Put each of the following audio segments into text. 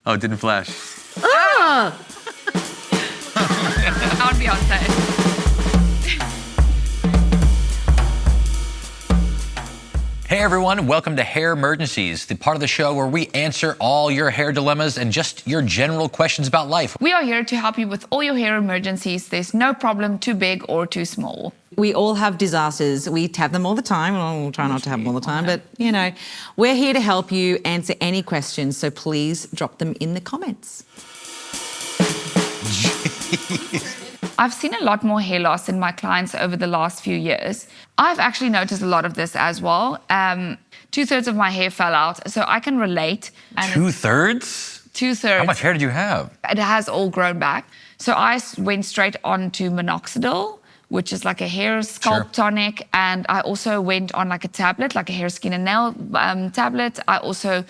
Oh, it didn't flash. Ah! I would be on set. Hey everyone, welcome to Hairmergencies, the part of the show where we answer all your hair dilemmas and just your general questions about life. We are here to help you with all your hair emergencies. There's no problem too big or too small. We all have disasters. We have them all the time. Well, we'll try not to have them all the time, but, you know, we're here to help you answer any questions, so please drop them in the comments. I've seen a lot more hair loss in my clients over the last few years. I've actually noticed a lot of this as well. 2/3 of my hair fell out, so I can relate. And 2/3? 2/3. How much hair did you have? It has all grown back. So I went straight on to minoxidil, which is like a hair sculpt tonic. And I also went on like a tablet, like a hair, skin and nail tablet. I also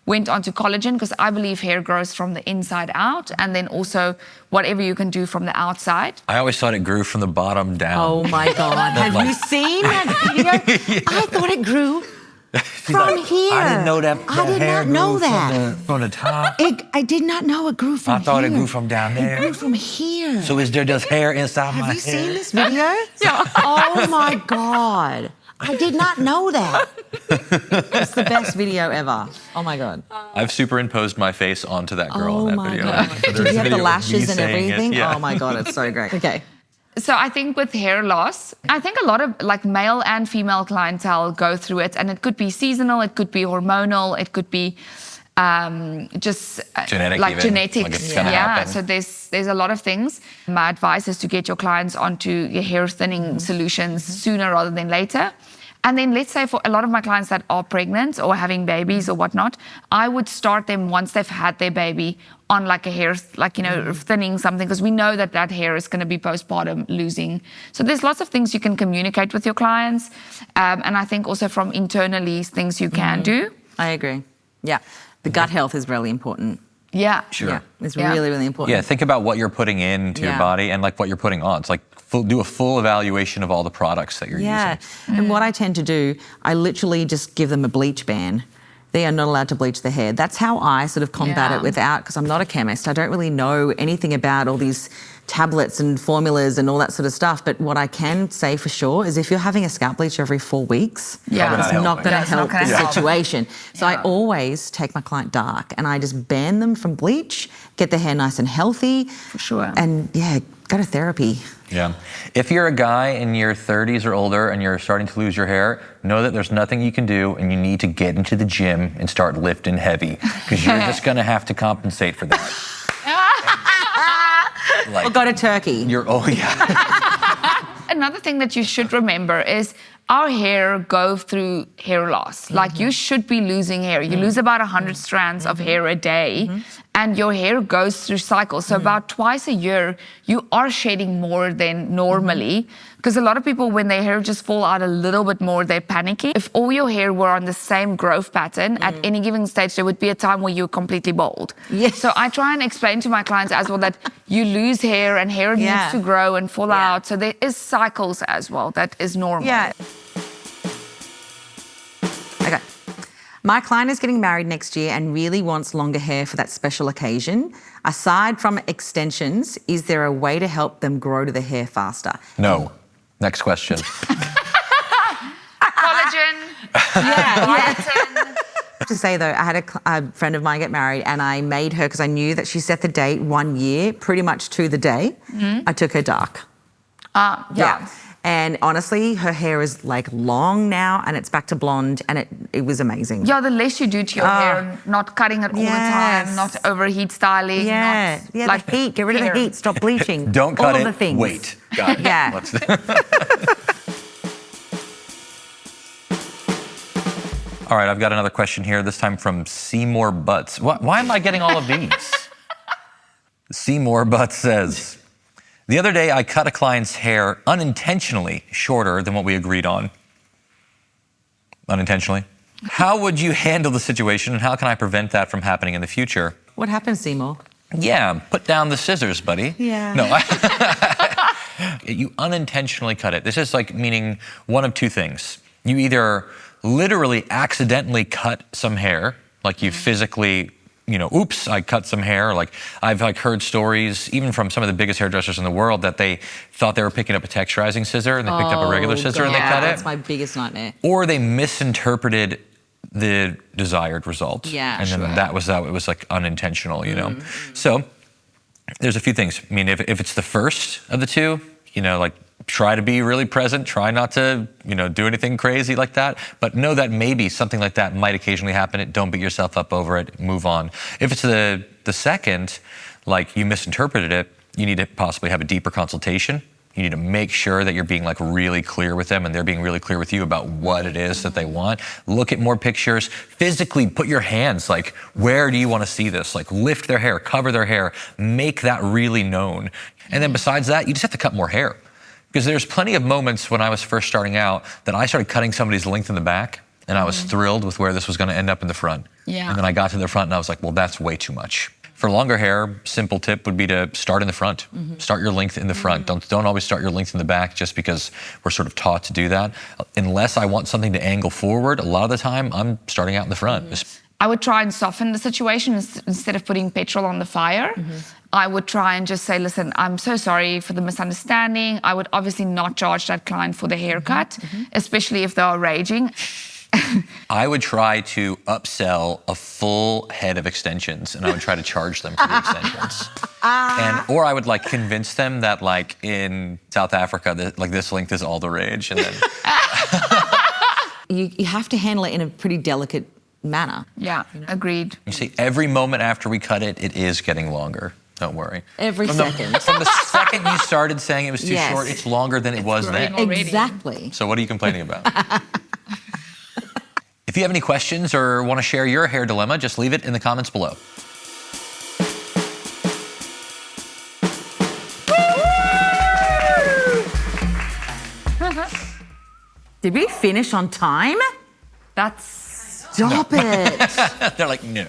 went on to collagen because I believe hair grows from the inside out, and then also whatever you can do from the outside. I always thought it grew from the bottom down. Oh my God, have you seen that video? Yeah. I thought it grew from here. I didn't know that. I did hair not know grew that. From the top. I did not know it grew from here. I thought it grew from down there. It grew from here. So is there just hair inside my hair? Have you seen this video? Yeah. Oh my God. I did not know that. It's the best video ever. Oh my God. I've superimposed my face onto that girl Oh in that my video. God. So Did there's you have the video of me lashes and saying it. everything? Yeah. Oh my God, it's so great. Okay. So I think with hair loss, I think a lot of like male and female clientele go through it, and it could be seasonal, it could be hormonal, it could be just Genetic like even. genetics. Like it's gonna happen. So there's a lot of things. My advice is to get your clients onto your hair thinning solutions sooner rather than later. And then let's say for a lot of my clients that are pregnant or having babies or whatnot, I would start them once they've had their baby on like a hair, like, you know, thinning something, because we know that that hair is going to be postpartum losing. So there's lots of things you can communicate with your clients. And I think also from internally things you can do. I agree. Yeah. The gut health is really important. Yeah. Sure. Yeah. It's really, really important. Yeah, think about what you're putting into your body and like what you're putting on. It's like do a full evaluation of all the products that you're using. And what I tend to do, I literally just give them a bleach ban. They are not allowed to bleach their hair. That's how I sort of combat it without, because I'm not a chemist. I don't really know anything about all these tablets and formulas and all that sort of stuff. But what I can say for sure is if you're having a scalp bleach every 4 weeks, it's not going to help the situation. So I always take my client dark and I just ban them from bleach, get their hair nice and healthy. For sure. And yeah, go to therapy. Yeah. If you're a guy in your 30s or older and you're starting to lose your hair, know that there's nothing you can do and you need to get into the gym and start lifting heavy because you're just going to have to compensate for that. Or go to Turkey. Another thing that you should remember is our hair goes through hair loss. Like you should be losing hair. You lose about 100 strands of hair a day, and your hair goes through cycles. So about twice a year, you are shedding more than normally. Because a lot of people, when their hair just fall out a little bit more, they're panicking. If all your hair were on the same growth pattern, at any given stage, there would be a time where you're completely bald. Yes. So I try and explain to my clients as well that you lose hair and hair needs to grow and fall out. So there is cycles as well. That is normal. Yeah. Okay. My client is getting married next year and really wants longer hair for that special occasion. Aside from extensions, is there a way to help them grow to the hair faster? No. Next question. Collagen. I have to say though, I had a friend of mine get married and I made her, because I knew that she set the date 1 year, pretty much to the day. I took her dark. And honestly, her hair is like long now and it's back to blonde and it was amazing. Yeah, the less you do to your hair, not cutting it all the time, not overheat styling. Yeah, like the heat, get rid of the heat, stop bleaching. Don't cut all it, the things. wait. Got it. Yeah. All right, I've got another question here, this time from Seymour Butts. Why am I getting all of these? Seymour Butts says, the other day I cut a client's hair unintentionally shorter than what we agreed on. Unintentionally. How would you handle the situation and how can I prevent that from happening in the future? What happened, Seymour? Yeah, put down the scissors, buddy. Yeah. No, you unintentionally cut it. This is like meaning one of two things. You either literally accidentally cut some hair, like you physically oops, I cut some hair. Like I've heard stories, even from some of the biggest hairdressers in the world, that they thought they were picking up a texturizing scissor and they picked up a regular scissor and they cut it. That's my biggest nightmare. Or they misinterpreted the desired result. Yeah, and then that was how it was like unintentional, So there's a few things. I mean, if it's the first of the two, like try to be really present, try not to, do anything crazy like that, but know that maybe something like that might occasionally happen. Don't beat yourself up over it, move on. If it's the second, like you misinterpreted it, you need to possibly have a deeper consultation. You need to make sure that you're being like really clear with them and they're being really clear with you about what it is that they want. Look at more pictures, physically put your hands, like, where do you want to see this? Like lift their hair, cover their hair, make that really known. And then besides that, you just have to cut more hair. Because there's plenty of moments when I was first starting out that I started cutting somebody's length in the back and I was thrilled with where this was going to end up in the front. Yeah. And then I got to the front and I was like, well, that's way too much. For longer hair, simple tip would be to start in the front. Start your length in the front. Don't always start your length in the back just because we're sort of taught to do that. Unless I want something to angle forward, a lot of the time I'm starting out in the front. I would try and soften the situation instead of putting petrol on the fire. I would try and just say, listen, I'm so sorry for the misunderstanding. I would obviously not charge that client for the haircut, especially if they are raging. I would try to upsell a full head of extensions and I would try to charge them for the extensions. Or I would like convince them that like in South Africa, this length is all the rage. And then you have to handle it in a pretty delicate manner. Yeah, agreed. You see, every moment after we cut it, it is getting longer. Don't worry. Every second. From the second you started saying it was too short, it's longer than it was then. Already. Exactly. So what are you complaining about? If you have any questions or want to share your hair dilemma, just leave it in the comments below. Did we finish on time? That's... Stop it. They're like, no.